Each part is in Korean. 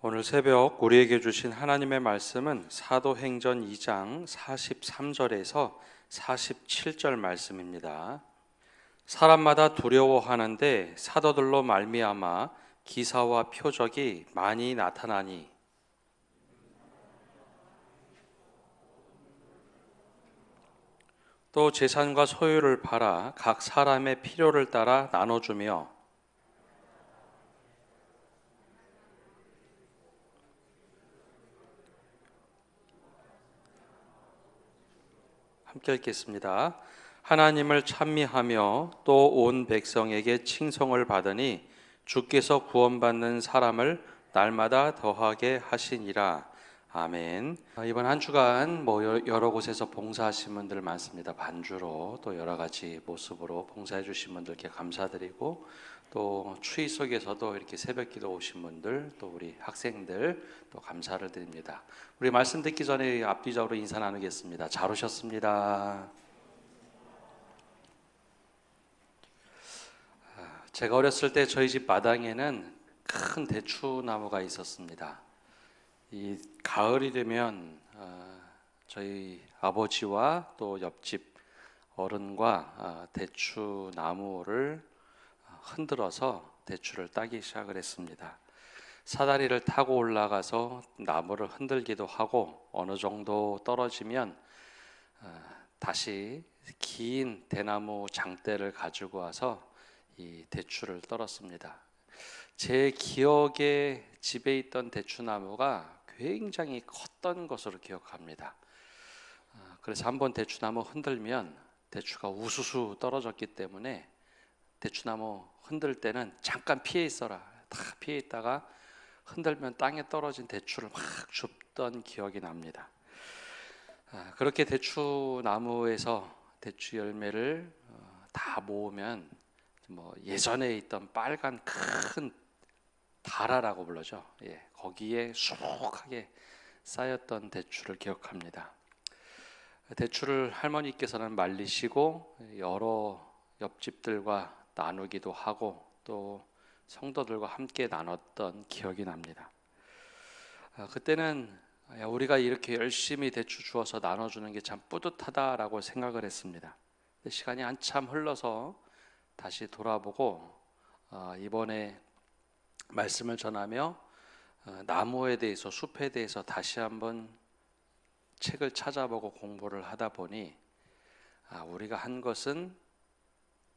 오늘 새벽 우리에게 주신 하나님의 말씀은 사도행전 2장 43절에서 47절 말씀입니다. 사람마다 두려워하는데 사도들로 말미암아 기사와 표적이 많이 나타나니 또 재산과 소유를 팔아 각 사람의 필요를 따라 나눠주며 함께 읽겠습니다. 하나님을 찬미하며 또 온 백성에게 칭송을 받으니 주께서 구원받는 사람을 날마다 더하게 하시니라. 아멘. 이번 한 주간 여러 곳에서 봉사하신 분들 많습니다. 반주로 또 여러 가지 모습으로 봉사해 주신 분들께 감사드리고, 또 추위 속에서도 이렇게 새벽기도 오신 분들, 또 우리 학생들 또 감사를 드립니다. 우리 말씀 듣기 전에 앞뒤적으로 인사 나누겠습니다. 잘 오셨습니다. 제가 어렸을 때 저희 집 마당에는 큰 대추나무가 있었습니다. 이 가을이 되면 저희 아버지와 또 옆집 어른과 대추나무를 흔들어서 대추를 따기 시작을 했습니다. 사다리를 타고 올라가서 나무를 흔들기도 하고, 어느 정도 떨어지면 다시 긴 대나무 장대를 가지고 와서 이 대추를 떨었습니다. 제 기억에 집에 있던 대추나무가 굉장히 컸던 것으로 기억합니다. 그래서 한번 대추나무 흔들면 대추가 우수수 떨어졌기 때문에 대추나무 흔들 때는 잠깐 피해 있어라, 다 피해 있다가 흔들면 땅에 떨어진 대추를 막 줍던 기억이 납니다. 그렇게 대추나무에서 대추 열매를 다 모으면 예전에 있던 빨간 큰 다라라고 불러죠. 거기에 수북하게 쌓였던 대추를 기억합니다. 대추를 할머니께서는 말리시고 여러 옆집들과 나누기도 하고 또 성도들과 함께 나눴던 기억이 납니다. 그때는 우리가 이렇게 열심히 대추 주어서 나눠주는 게 참 뿌듯하다라고 생각을 했습니다. 시간이 한참 흘러서 다시 돌아보고 이번에 말씀을 전하며 나무에 대해서, 숲에 대해서 다시 한번 책을 찾아보고 공부를 하다 보니 우리가 한 것은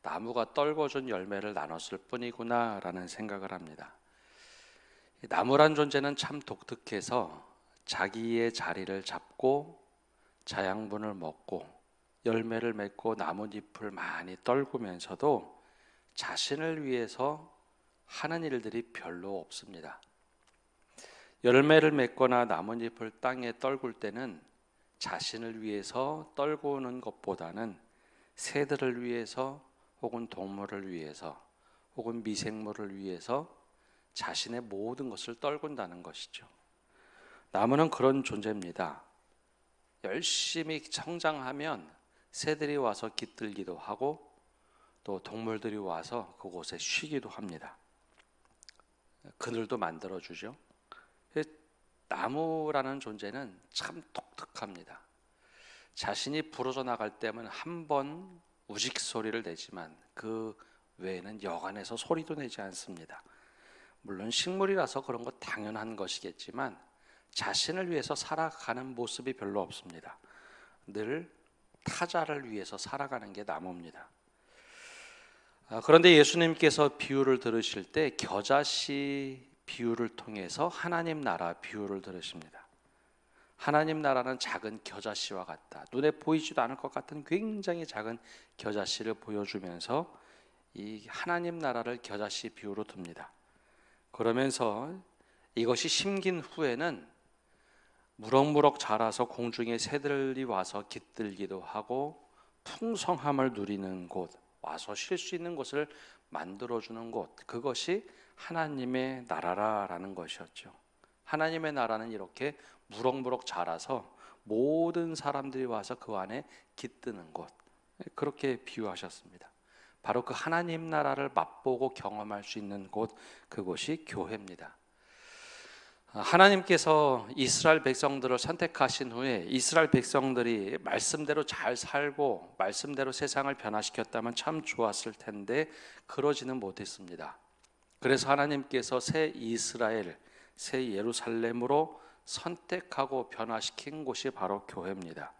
나무가 떨궈준 열매를 나눴을 뿐이구나 라는 생각을 합니다. 나무란 존재는 참 독특해서 자기의 자리를 잡고 자양분을 먹고 열매를 맺고 나뭇잎을 많이 떨구면서도 자신을 위해서 하는 일들이 별로 없습니다. 열매를 맺거나 나뭇잎을 땅에 떨굴 때는 자신을 위해서 떨구는 것보다는 새들을 위해서, 혹은 동물을 위해서, 혹은 미생물을 위해서 자신의 모든 것을 떨군다는 것이죠. 나무는 그런 존재입니다. 열심히 성장하면 새들이 와서 깃들기도 하고 또 동물들이 와서 그곳에 쉬기도 합니다. 그늘도 만들어주죠. 나무라는 존재는 참 독특합니다. 자신이 부러져 나갈 때면 한 번 우직 소리를 내지만 그 외에는 여간해서 소리도 내지 않습니다. 물론 식물이라서 그런 거 당연한 것이겠지만 자신을 위해서 살아가는 모습이 별로 없습니다. 늘 타자를 위해서 살아가는 게 나무입니다. 그런데 예수님께서 비유를 들으실 때 겨자씨 비유를 통해서 하나님 나라 비유를 들으십니다. 하나님 나라는 작은 겨자씨와 같다. 눈에 보이지도 않을 것 같은 굉장히 작은 겨자씨를 보여주면서 이 하나님 나라를 겨자씨 비유로 듭니다. 그러면서 이것이 심긴 후에는 무럭무럭 자라서 공중에 새들이 와서 깃들기도 하고 풍성함을 누리는 곳, 와서 쉴 수 있는 곳을 만들어주는 곳, 그것이 하나님의 나라라는 것이었죠. 하나님의 나라는 이렇게 무럭무럭 자라서 모든 사람들이 와서 그 안에 깃드는 곳, 그렇게 비유하셨습니다. 바로 그 하나님 나라를 맛보고 경험할 수 있는 곳, 그곳이 교회입니다. 하나님께서 이스라엘 백성들을 선택하신 후에 이스라엘 백성들이 말씀대로 잘 살고 말씀대로 세상을 변화시켰다면 참 좋았을 텐데 그러지는 못했습니다. 그래서 하나님께서 새 이스라엘, 새 예루살렘으로 선택하고 변화시킨 곳이 바로 교회입니다.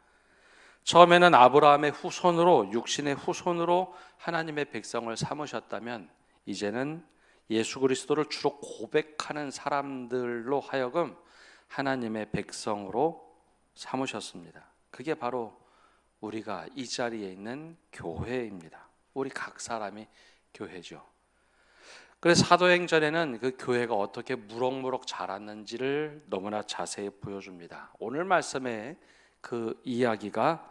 처음에는 아브라함의 후손으로, 육신의 후손으로 하나님의 백성을 삼으셨다면 이제는 예수 그리스도를 주로 고백하는 사람들로 하여금 하나님의 백성으로 삼으셨습니다. 그게 바로 우리가 이 자리에 있는 교회입니다. 우리 각 사람이 교회죠. 그래서 사도행전에는 그 교회가 어떻게 무럭무럭 자랐는지를 너무나 자세히 보여줍니다. 오늘 말씀에 그 이야기가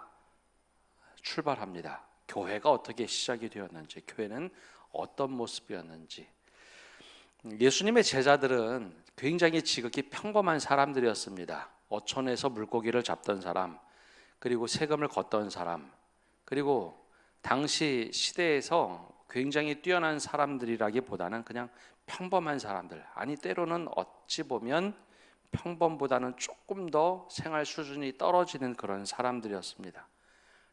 출발합니다. 교회가 어떻게 시작이 되었는지, 교회는 어떤 모습이었는지. 예수님의 제자들은 굉장히 지극히 평범한 사람들이었습니다. 어촌에서 물고기를 잡던 사람, 그리고 세금을 걷던 사람, 그리고 당시 시대에서 굉장히 뛰어난 사람들이라기보다는 그냥 평범한 사람들, 아니 때로는 어찌 보면 평범보다는 조금 더 생활 수준이 떨어지는 그런 사람들이었습니다.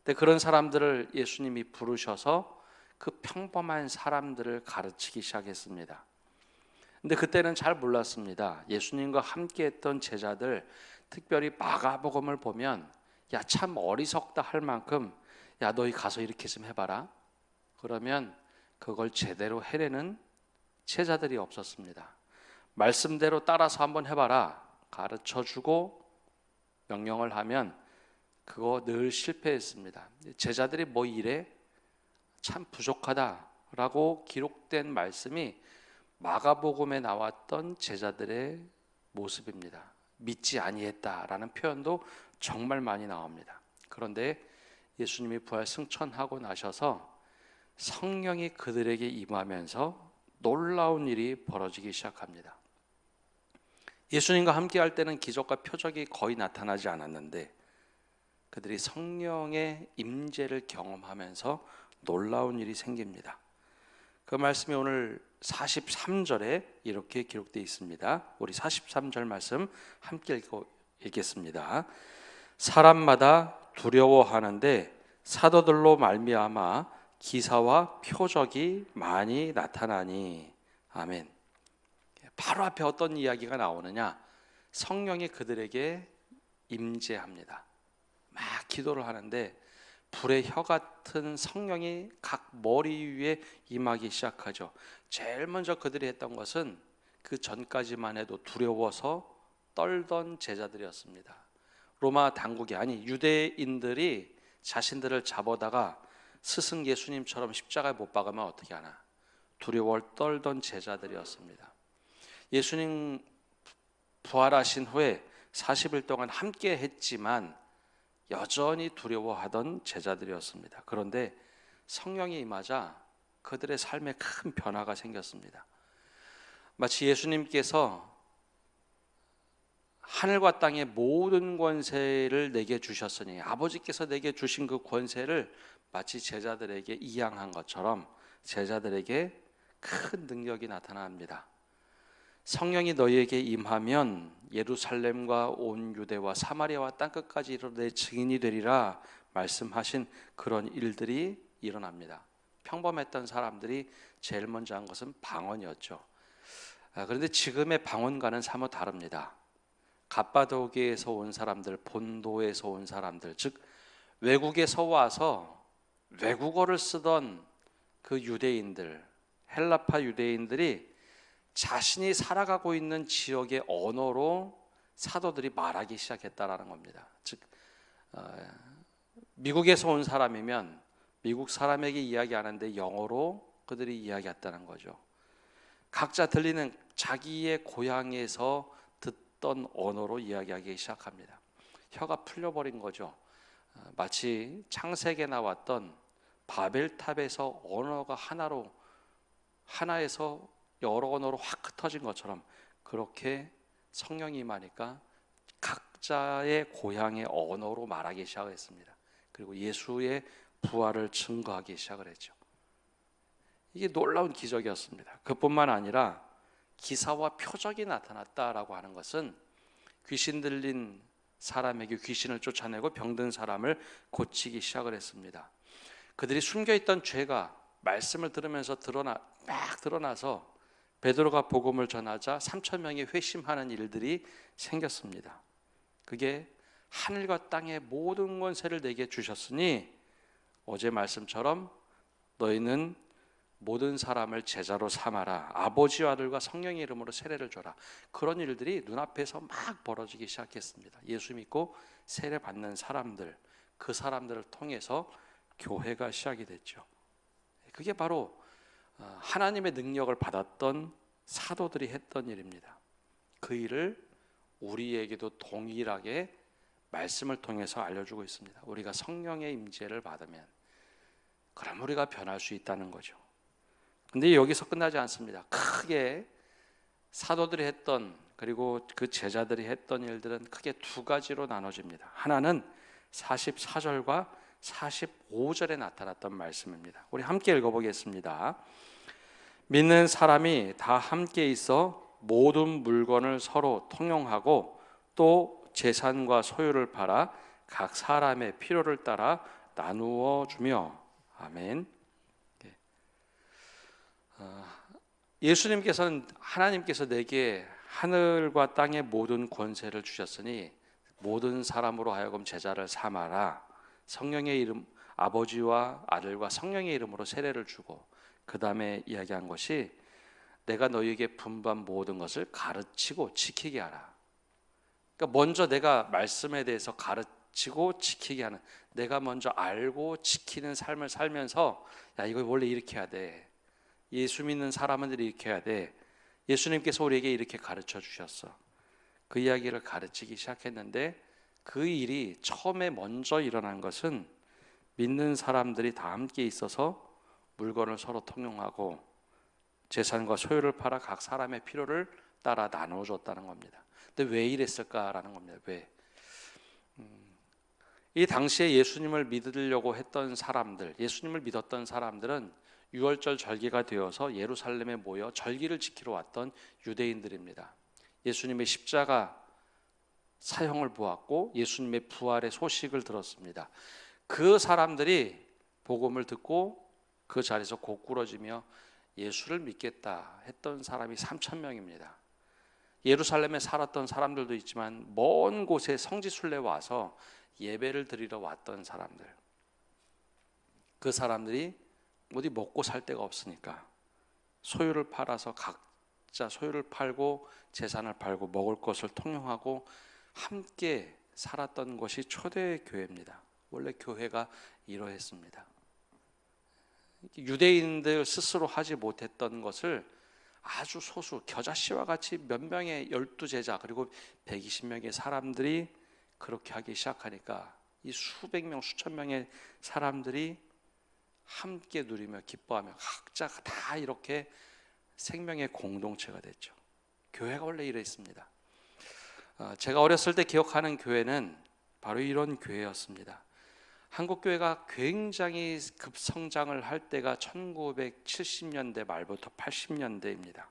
근데 그런 사람들을 예수님이 부르셔서 그 평범한 사람들을 가르치기 시작했습니다. 근데 그때는 잘 몰랐습니다. 예수님과 함께 했던 제자들, 특별히 마가복음을 보면 야, 참 어리석다 할 만큼 야, 너희 가서 이렇게 좀 해봐라. 그러면 그걸 제대로 해내는 제자들이 없었습니다. 말씀대로 따라서 한번 해봐라. 가르쳐주고 명령을 하면 그거 늘 실패했습니다. 제자들이 뭐 이래? 참 부족하다라고 기록된 말씀이 마가복음에 나왔던 제자들의 모습입니다. 믿지 아니했다라는 표현도 정말 많이 나옵니다. 그런데 예수님이 부활 승천하고 나셔서 성령이 그들에게 임하면서 놀라운 일이 벌어지기 시작합니다. 예수님과 함께 할 때는 기적과 표적이 거의 나타나지 않았는데 그들이 성령의 임재를 경험하면서 놀라운 일이 생깁니다. 그 말씀이 오늘 43절에 이렇게 기록되어 있습니다. 우리 43절 말씀 함께 읽겠습니다. 사람마다 두려워하는데 사도들로 말미암아 기사와 표적이 많이 나타나니. 아멘. 바로 앞에 어떤 이야기가 나오느냐? 성령이 그들에게 임재합니다. 막 기도를 하는데 불의 혀 같은 성령이 각 머리 위에 임하기 시작하죠. 제일 먼저 그들이 했던 것은 그 전까지만 해도 두려워서 떨던 제자들이었습니다. 로마 당국이, 아니 유대인들이 자신들을 잡아다가 스승 예수님처럼 십자가에 못 박으면 어떻게 하나? 두려워 떨던 제자들이었습니다. 예수님 부활하신 후에 40일 동안 함께 했지만 여전히 두려워하던 제자들이었습니다. 그런데 성령이 임하자 그들의 삶에 큰 변화가 생겼습니다. 마치 예수님께서 하늘과 땅의 모든 권세를 내게 주셨으니 아버지께서 내게 주신 그 권세를 마치 제자들에게 이양한 것처럼 제자들에게 큰 능력이 나타납니다. 성령이 너희에게 임하면 예루살렘과 온 유대와 사마리아와 땅끝까지 이르러 내 증인이 되리라 말씀하신 그런 일들이 일어납니다. 평범했던 사람들이 제일 먼저 한 것은 방언이었죠. 그런데 지금의 방언과는 사뭇 다릅니다. 갑바도기에서 온 사람들, 본도에서 온 사람들, 즉 외국에서 와서 외국어를 쓰던 그 유대인들, 헬라파 유대인들이 자신이 살아가고 있는 지역의 언어로 사도들이 말하기 시작했다라는 겁니다. 즉 미국에서 온 사람이면 미국 사람에게 이야기하는데 영어로 그들이 이야기했다는 거죠. 각자 들리는 자기의 고향에서 듣던 언어로 이야기하기 시작합니다. 혀가 풀려버린 거죠. 마치 창세기에 나왔던 바벨탑에서 언어가 하나에서 여러 언어로 확 흩어진 것처럼 그렇게 성령이 임하니까 각자의 고향의 언어로 말하기 시작했습니다. 그리고 예수의 부활을 증거하기 시작을 했죠. 이게 놀라운 기적이었습니다. 그뿐만 아니라 기사와 표적이 나타났다라고 하는 것은 귀신 들린 사람에게 귀신을 쫓아내고 병든 사람을 고치기 시작을 했습니다. 그들이 숨겨있던 죄가 말씀을 들으면서 막 드러나서 베드로가 복음을 전하자 3천 명이 회심하는 일들이 생겼습니다. 그게 하늘과 땅의 모든 권세를 내게 주셨으니 어제 말씀처럼 너희는 모든 사람을 제자로 삼아라. 아버지와 아들과 성령의 이름으로 세례를 줘라. 그런 일들이 눈앞에서 막 벌어지기 시작했습니다. 예수 믿고 세례 받는 사람들, 그 사람들을 통해서 교회가 시작이 됐죠. 그게 바로 하나님의 능력을 받았던 사도들이 했던 일입니다. 그 일을 우리에게도 동일하게 말씀을 통해서 알려주고 있습니다. 우리가 성령의 임재를 받으면 그럼 우리가 변할 수 있다는 거죠. 근데 여기서 끝나지 않습니다. 크게 사도들이 했던, 그리고 그 제자들이 했던 일들은 크게 두 가지로 나눠집니다. 하나는 44절과 45절에 나타났던 말씀입니다. 우리 함께 읽어보겠습니다. 믿는 사람이 다 함께 있어 모든 물건을 서로 통용하고 또 재산과 소유를 팔아 각 사람의 필요를 따라 나누어 주며. 아멘. 예수님께서는, 하나님께서 내게 하늘과 땅의 모든 권세를 주셨으니 모든 사람으로 하여금 제자를 삼아라. 성령의 이름, 아버지와 아들과 성령의 이름으로 세례를 주고, 그 다음에 이야기한 것이 내가 너희에게 분반 모든 것을 가르치고 지키게 하라. 그러니까 먼저 내가 말씀에 대해서 가르치고 지키게 하는, 내가 먼저 알고 지키는 삶을 살면서, 야, 이거 원래 이렇게 해야 돼. 예수 믿는 사람은 이렇게 해야 돼. 예수님께서 우리에게 이렇게 가르쳐 주셨어. 그 이야기를 가르치기 시작했는데, 그 일이 처음에 먼저 일어난 것은 믿는 사람들이 다 함께 있어서 물건을 서로 통용하고 재산과 소유를 팔아 각 사람의 필요를 따라 나눠줬다는 겁니다. 근데 왜 이랬을까라는 겁니다. 왜? 이 당시에 예수님을 믿으려고 했던 사람들, 예수님을 믿었던 사람들은 유월절 절기가 되어서 예루살렘에 모여 절기를 지키러 왔던 유대인들입니다. 예수님의 십자가 사형을 보았고 예수님의 부활의 소식을 들었습니다. 그 사람들이 복음을 듣고 그 자리에서 고꾸러지며 예수를 믿겠다 했던 사람이 3천 명입니다. 예루살렘에 살았던 사람들도 있지만 먼 곳에 성지순례 와서 예배를 드리러 왔던 사람들, 그 사람들이 어디 먹고 살 데가 없으니까 소유를 팔아서 각자 소유를 팔고 재산을 팔고 먹을 것을 통용하고 함께 살았던 것이 초대 교회입니다. 원래 교회가 이러했습니다. 유대인들 스스로 하지 못했던 것을 아주 소수, 겨자씨와 같이 몇 명의 12제자 그리고 120명의 사람들이 그렇게 하기 시작하니까 이 수백 명, 수천 명의 사람들이 함께 누리며 기뻐하며 각자 다 이렇게 생명의 공동체가 됐죠. 교회가 원래 이랬습니다. 제가 어렸을 때 기억하는 교회는 바로 이런 교회였습니다. 한국 교회가 굉장히 급성장을 할 때가 1970년대 말부터 80년대입니다.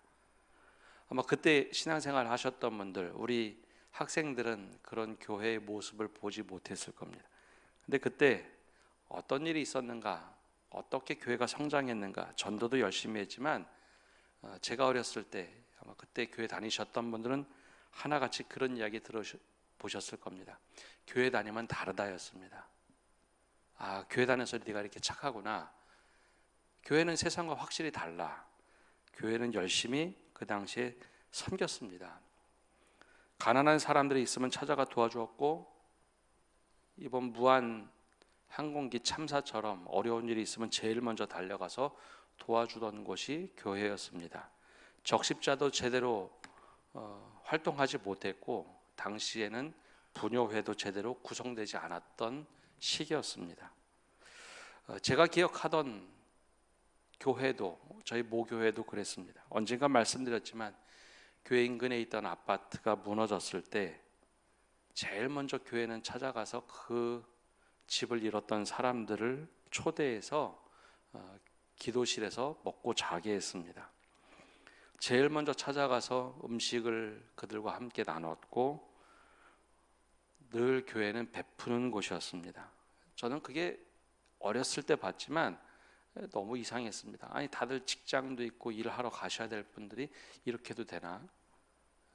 아마 그때 신앙생활 하셨던 분들, 우리 학생들은 그런 교회의 모습을 보지 못했을 겁니다. 근데 그때 어떤 일이 있었는가, 어떻게 교회가 성장했는가, 전도도 열심히 했지만 제가 어렸을 때 아마 그때 교회 다니셨던 분들은 하나같이 그런 이야기 들어보셨을 겁니다. 교회 다니면 다르다였습니다. 아, 교회 다녀서 네가 이렇게 착하구나. 교회는 세상과 확실히 달라. 교회는 열심히 그 당시에 섬겼습니다. 가난한 사람들이 있으면 찾아가 도와주었고, 이번 무한 항공기 참사처럼 어려운 일이 있으면 제일 먼저 달려가서 도와주던 곳이 교회였습니다. 적십자도 제대로 활동하지 못했고 당시에는 부녀회도 제대로 구성되지 않았던 시기였습니다. 제가 기억하던 교회도, 저희 모교회도 그랬습니다. 언젠가 말씀드렸지만 교회 인근에 있던 아파트가 무너졌을 때 제일 먼저 교회는 찾아가서 그 집을 잃었던 사람들을 초대해서 기도실에서 먹고 자게 했습니다. 제일 먼저 찾아가서 음식을 그들과 함께 나눴고 늘 교회는 베푸는 곳이었습니다. 저는 그게 어렸을 때 봤지만 너무 이상했습니다. 아니 다들 직장도 있고 일하러 가셔야 될 분들이 이렇게도 되나?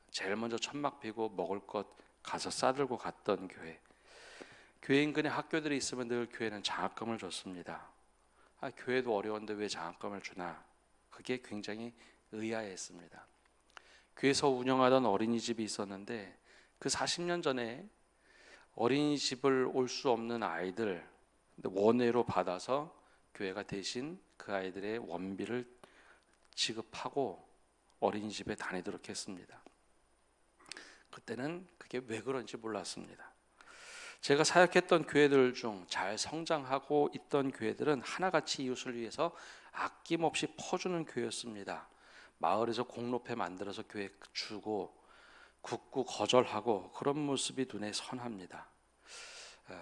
제일 먼저 천막 피고 먹을 것 가서 싸들고 갔던 교회. 교회 인근에 학교들이 있으면 늘 교회는 장학금을 줬습니다. 교회도 어려운데 왜 장학금을 주나? 그게 굉장히 의아했습니다. 교회에서 운영하던 어린이집이 있었는데 그 40년 전에 어린이집을 올 수 없는 아이들 원회로 받아서 교회가 대신 그 아이들의 원비를 지급하고 어린이집에 다니도록 했습니다. 그때는 그게 왜 그런지 몰랐습니다. 제가 사역했던 교회들 중 잘 성장하고 있던 교회들은 하나같이 이웃을 위해서 아낌없이 퍼주는 교회였습니다. 마을에서 공로패 만들어서 교회 주고 굽고 거절하고 그런 모습이 눈에 선합니다.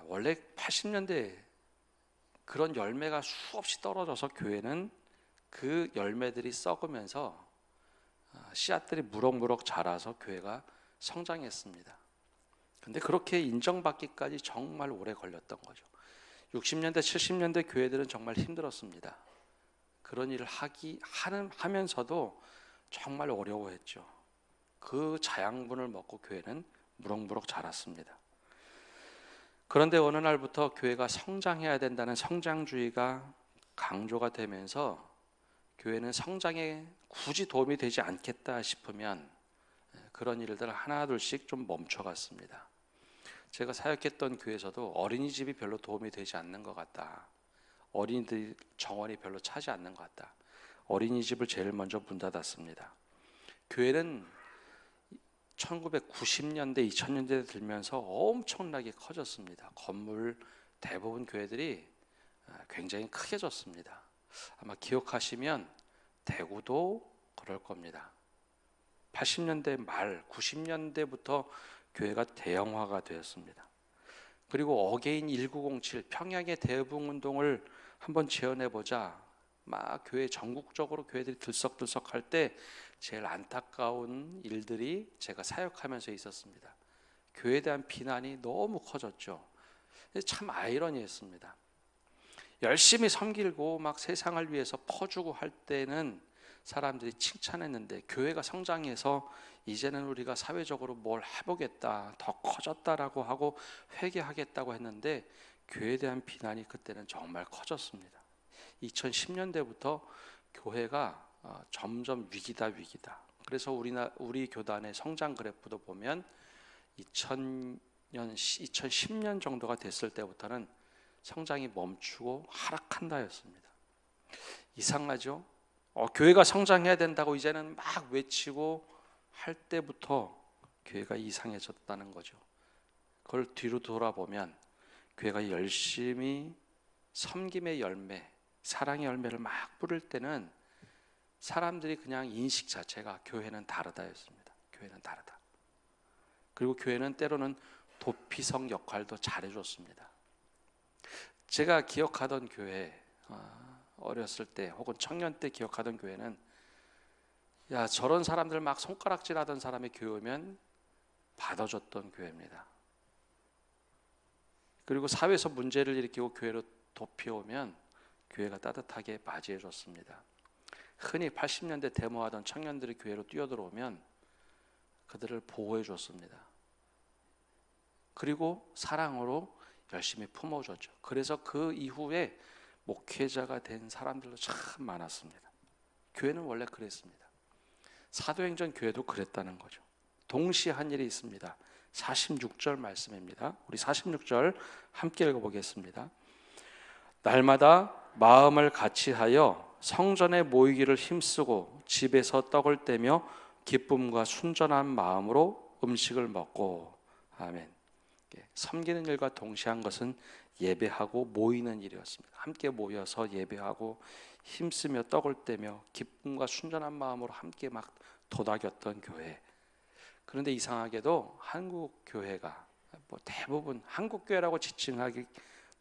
원래 80년대 그런 열매가 수없이 떨어져서 교회는 그 열매들이 썩으면서 씨앗들이 무럭무럭 자라서 교회가 성장했습니다. 근데 그렇게 인정받기까지 정말 오래 걸렸던 거죠. 60년대, 70년대 교회들은 정말 힘들었습니다. 그런 일을 하면서도 정말 어려워했죠. 그 자양분을 먹고 교회는 무럭무럭 자랐습니다. 그런데 어느 날부터 교회가 성장해야 된다는 성장주의가 강조가 되면서 교회는 성장에 굳이 도움이 되지 않겠다 싶으면 그런 일들 하나둘씩 좀 멈춰갔습니다. 제가 사역했던 교회에서도 어린이집이 별로 도움이 되지 않는 것 같다. 어린이들 정원이 별로 차지 않는 것 같다. 어린이집을 제일 먼저 문 닫았습니다. 교회는 1990년대, 2000년대에 들면서 엄청나게 커졌습니다. 건물 대부분 교회들이 굉장히 크게 졌습니다. 아마 기억하시면 대구도 그럴 겁니다. 80년대 말, 90년대부터 교회가 대형화가 되었습니다. 그리고 어게인 1907 평양의 대부흥운동을 한번 재현해보자 막 교회 전국적으로 교회들이 들썩들썩할 때 제일 안타까운 일들이 제가 사역하면서 있었습니다. 교회에 대한 비난이 너무 커졌죠. 참 아이러니했습니다. 열심히 섬기고 막 세상을 위해서 퍼주고 할 때는 사람들이 칭찬했는데 교회가 성장해서 이제는 우리가 사회적으로 뭘 해보겠다, 더 커졌다라고 하고 회개하겠다고 했는데 교회에 대한 비난이 그때는 정말 커졌습니다. 2010년대부터 교회가 점점 위기다. 그래서 우리 교단의 성장 그래프도 보면 2010년 정도가 됐을 때부터는 성장이 멈추고 하락한다였습니다. 이상하죠? 교회가 성장해야 된다고 이제는 막 외치고 할 때부터 교회가 이상해졌다는 거죠. 그걸 뒤로 돌아보면 교회가 열심히 섬김의 열매, 사랑의 열매를 막 뿌릴 때는 사람들이 그냥 인식 자체가 교회는 다르다였습니다. 교회는 다르다. 그리고 교회는 때로는 도피성 역할도 잘해줬습니다. 제가 기억하던 교회, 어렸을 때 혹은 청년 때 기억하던 교회는 야 저런 사람들 막 손가락질하던 사람의 교회면 받아줬던 교회입니다. 그리고 사회에서 문제를 일으키고 교회로 도피오면 교회가 따뜻하게 맞이해줬습니다. 흔히 80년대 데모하던 청년들이 교회로 뛰어들어오면 그들을 보호해줬습니다. 그리고 사랑으로 열심히 품어줬죠. 그래서 그 이후에 목회자가 된 사람들도 참 많았습니다. 교회는 원래 그랬습니다. 사도행전 교회도 그랬다는 거죠. 동시에 한 일이 있습니다. 46절 말씀입니다. 우리 46절 함께 읽어보겠습니다. 날마다 마음을 같이하여 성전에 모이기를 힘쓰고 집에서 떡을 떼며 기쁨과 순전한 마음으로 음식을 먹고. 아멘. 섬기는 일과 동시한 것은 예배하고 모이는 일이었습니다. 함께 모여서 예배하고 힘쓰며 떡을 떼며 기쁨과 순전한 마음으로 함께 막 도닥였던 교회. 그런데 이상하게도 한국 교회가 대부분 한국 교회라고 지칭하기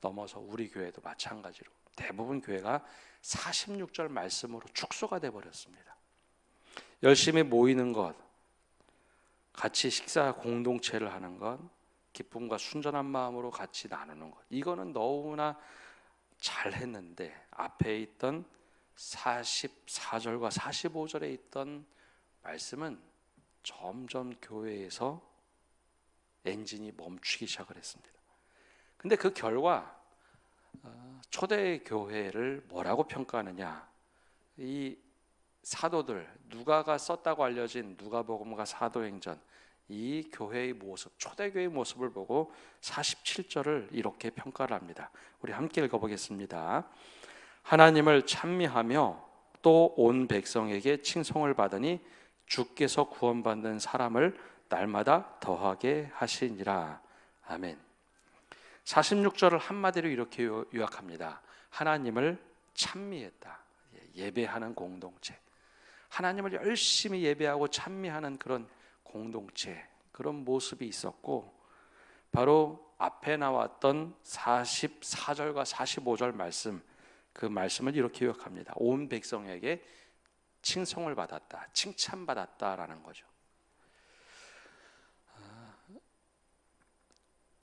넘어서 우리 교회도 마찬가지로 대부분 교회가 46절 말씀으로 축소가 돼 버렸습니다. 열심히 모이는 것, 같이 식사 공동체를 하는 것, 기쁨과 순전한 마음으로 같이 나누는 것, 이거는 너무나 잘했는데 앞에 있던 44절과 45절에 있던 말씀은 점점 교회에서 엔진이 멈추기 시작을 했습니다. 근데 그 결과 초대 교회를 뭐라고 평가하느냐, 이 사도들, 누가가 썼다고 알려진 누가복음과 사도행전, 이 교회의 모습, 초대교회의 모습을 보고 47절을 이렇게 평가를 합니다. 우리 함께 읽어보겠습니다. 하나님을 찬미하며 또 온 백성에게 칭송을 받으니 주께서 구원받는 사람을 날마다 더하게 하시니라. 아멘. 46절을 한마디로 이렇게 요약합니다. 하나님을 찬미했다. 예배하는 공동체, 하나님을 열심히 예배하고 찬미하는 그런 공동체, 그런 모습이 있었고, 바로 앞에 나왔던 44절과 45절 말씀, 그 말씀을 이렇게 요약합니다. 온 백성에게 칭송을 받았다, 칭찬받았다라는 거죠.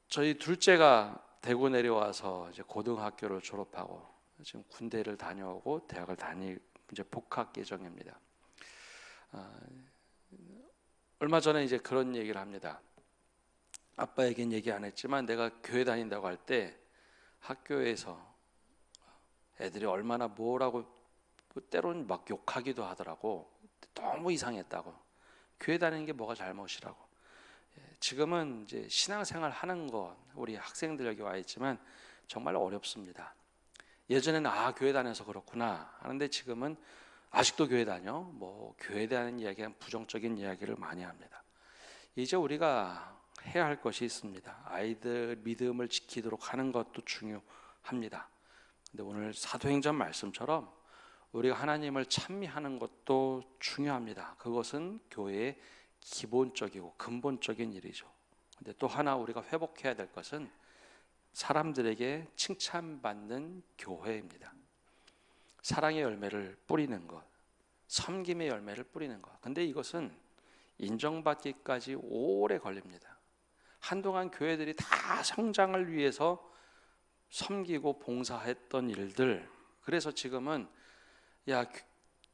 저희 둘째가 대구 내려와서 이제 고등학교를 졸업하고 지금 군대를 다녀오고 대학을 이제 복학 예정입니다. 얼마 전에 이제 그런 얘기를 합니다. 아빠에겐 얘기 안 했지만 내가 교회 다닌다고 할 때 학교에서 애들이 얼마나 뭐라고 때로는 막 욕하기도 하더라고. 너무 이상했다고. 교회 다니는 게 뭐가 잘못이라고. 지금은 이제 신앙생활 하는 것, 우리 학생들 여기 와 있지만 정말 어렵습니다. 예전에는 교회 다녀서 그렇구나 하는데 지금은 아직도 교회 다녀? 뭐 교회에 대한 이야기는 부정적인 이야기를 많이 합니다. 이제 우리가 해야 할 것이 있습니다. 아이들 믿음을 지키도록 하는 것도 중요합니다. 근데 오늘 사도행전 말씀처럼 우리가 하나님을 찬미하는 것도 중요합니다. 그것은 교회의 기본적이고 근본적인 일이죠. 근데 또 하나 우리가 회복해야 될 것은 사람들에게 칭찬받는 교회입니다. 사랑의 열매를 뿌리는 것, 섬김의 열매를 뿌리는 것. 근데 이것은 인정받기까지 오래 걸립니다. 한동안 교회들이 다 성장을 위해서 섬기고 봉사했던 일들, 그래서 지금은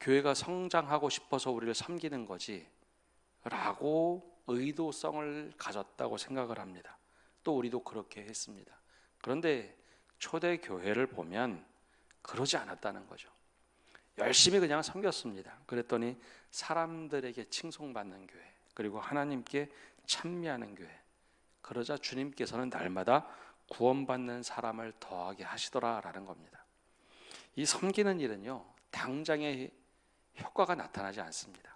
교회가 성장하고 싶어서 우리를 섬기는 거지 라고 의도성을 가졌다고 생각을 합니다. 또 우리도 그렇게 했습니다. 그런데 초대 교회를 보면 그러지 않았다는 거죠. 열심히 그냥 섬겼습니다. 그랬더니 사람들에게 칭송받는 교회, 그리고 하나님께 찬미하는 교회. 그러자 주님께서는 날마다 구원받는 사람을 더하게 하시더라라는 겁니다. 이 섬기는 일은요, 당장의 효과가 나타나지 않습니다.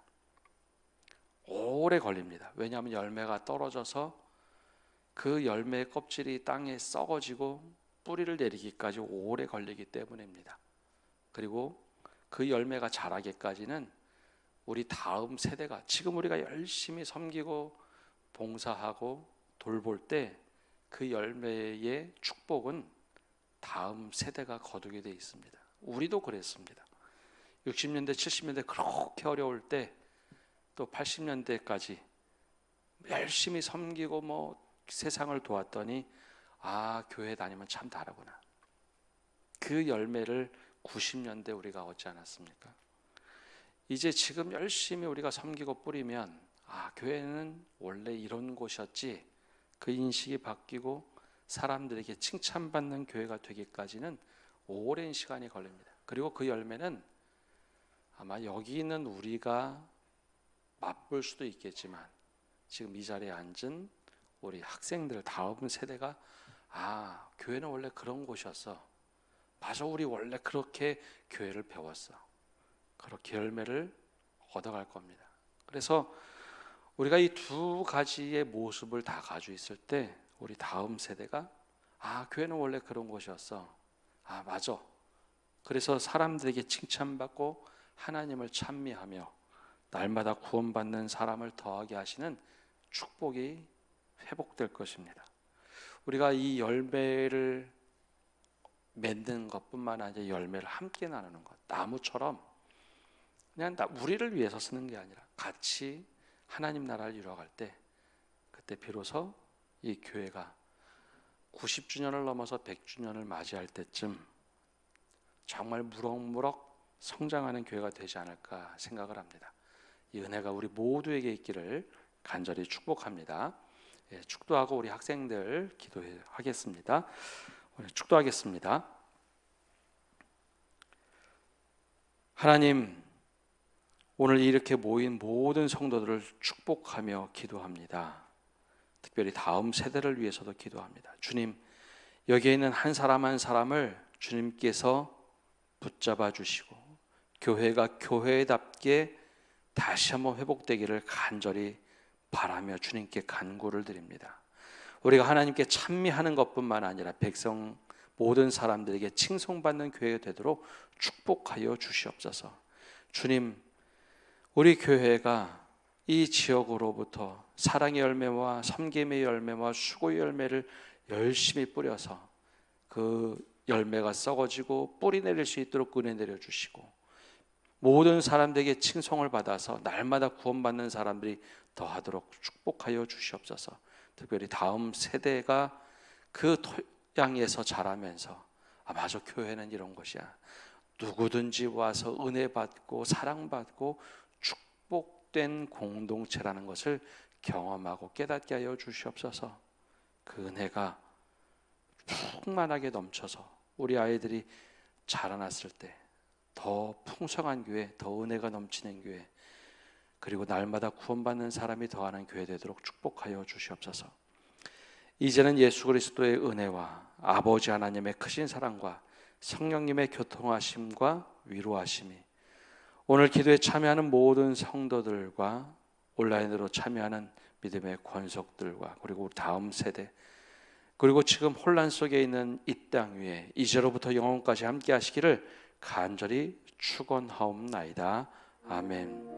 오래 걸립니다. 왜냐하면 열매가 떨어져서 그 열매의 껍질이 땅에 썩어지고 뿌리를 내리기까지 오래 걸리기 때문입니다. 그리고 그 열매가 자라기까지는 우리 다음 세대가, 지금 우리가 열심히 섬기고 봉사하고 돌볼 때 그 열매의 축복은 다음 세대가 거두게 돼 있습니다. 우리도 그랬습니다. 60년대 70년대 그렇게 어려울 때 또 80년대까지 열심히 섬기고 뭐 세상을 도왔더니 교회 다니면 참 다르구나. 그 열매를 90년대 우리가 얻지 않았습니까? 이제 지금 열심히 우리가 섬기고 뿌리면 교회는 원래 이런 곳이었지, 그 인식이 바뀌고 사람들에게 칭찬받는 교회가 되기까지는 오랜 시간이 걸립니다. 그리고 그 열매는 아마 여기 있는 우리가 맛볼 수도 있겠지만 지금 이 자리에 앉은 우리 학생들, 다음 세대가 교회는 원래 그런 곳이었어. 맞아, 우리 원래 그렇게 교회를 배웠어. 그렇게 열매를 얻어갈 겁니다. 그래서 우리가 이 두 가지의 모습을 다 가지고 있을 때 우리 다음 세대가 교회는 원래 그런 곳이었어. 맞아. 그래서 사람들에게 칭찬받고 하나님을 찬미하며 날마다 구원받는 사람을 더하게 하시는 축복이 회복될 것입니다. 우리가 이 열매를 맺는 것뿐만 아니라 열매를 함께 나누는 것, 나무처럼 그냥 우리를 위해서 쓰는 게 아니라 같이 하나님 나라를 이루어갈 때, 그때 비로소 이 교회가 90주년을 넘어서 100주년을 맞이할 때쯤 정말 무럭무럭 성장하는 교회가 되지 않을까 생각을 합니다. 이 은혜가 우리 모두에게 있기를 간절히 축복합니다. 축도하고 우리 학생들 기도하겠습니다. 오늘 축도하겠습니다. 하나님, 오늘 이렇게 모인 모든 성도들을 축복하며 기도합니다. 특별히 다음 세대를 위해서도 기도합니다. 주님, 여기에 있는 한 사람 한 사람을 주님께서 붙잡아 주시고 교회가 교회답게 다시 한번 회복되기를 간절히 바라며 주님께 간구를 드립니다. 우리가 하나님께 찬미하는 것뿐만 아니라 백성 모든 사람들에게 칭송받는 교회가 되도록 축복하여 주시옵소서. 주님, 우리 교회가 이 지역으로부터 사랑의 열매와 섬김의 열매와 수고의 열매를 열심히 뿌려서 그 열매가 썩어지고 뿌리 내릴 수 있도록 은혜 내려주시고 모든 사람들에게 칭송을 받아서 날마다 구원받는 사람들이 더하도록 축복하여 주시옵소서. 특별히 다음 세대가 그 토양에서 자라면서 맞아, 교회는 이런 것이야. 누구든지 와서 은혜 받고 사랑받고 축복된 공동체라는 것을 경험하고 깨닫게 하여 주시옵소서. 그 은혜가 충만하게 넘쳐서 우리 아이들이 자라났을 때 더 풍성한 교회, 더 은혜가 넘치는 교회, 그리고 날마다 구원받는 사람이 더하는 교회 되도록 축복하여 주시옵소서. 이제는 예수 그리스도의 은혜와 아버지 하나님의 크신 사랑과 성령님의 교통하심과 위로하심이 오늘 기도에 참여하는 모든 성도들과 온라인으로 참여하는 믿음의 권속들과 그리고 다음 세대, 그리고 지금 혼란 속에 있는 이 땅 위에 이제로부터 영원까지 함께 하시기를 간절히 축원하옵나이다. 아멘.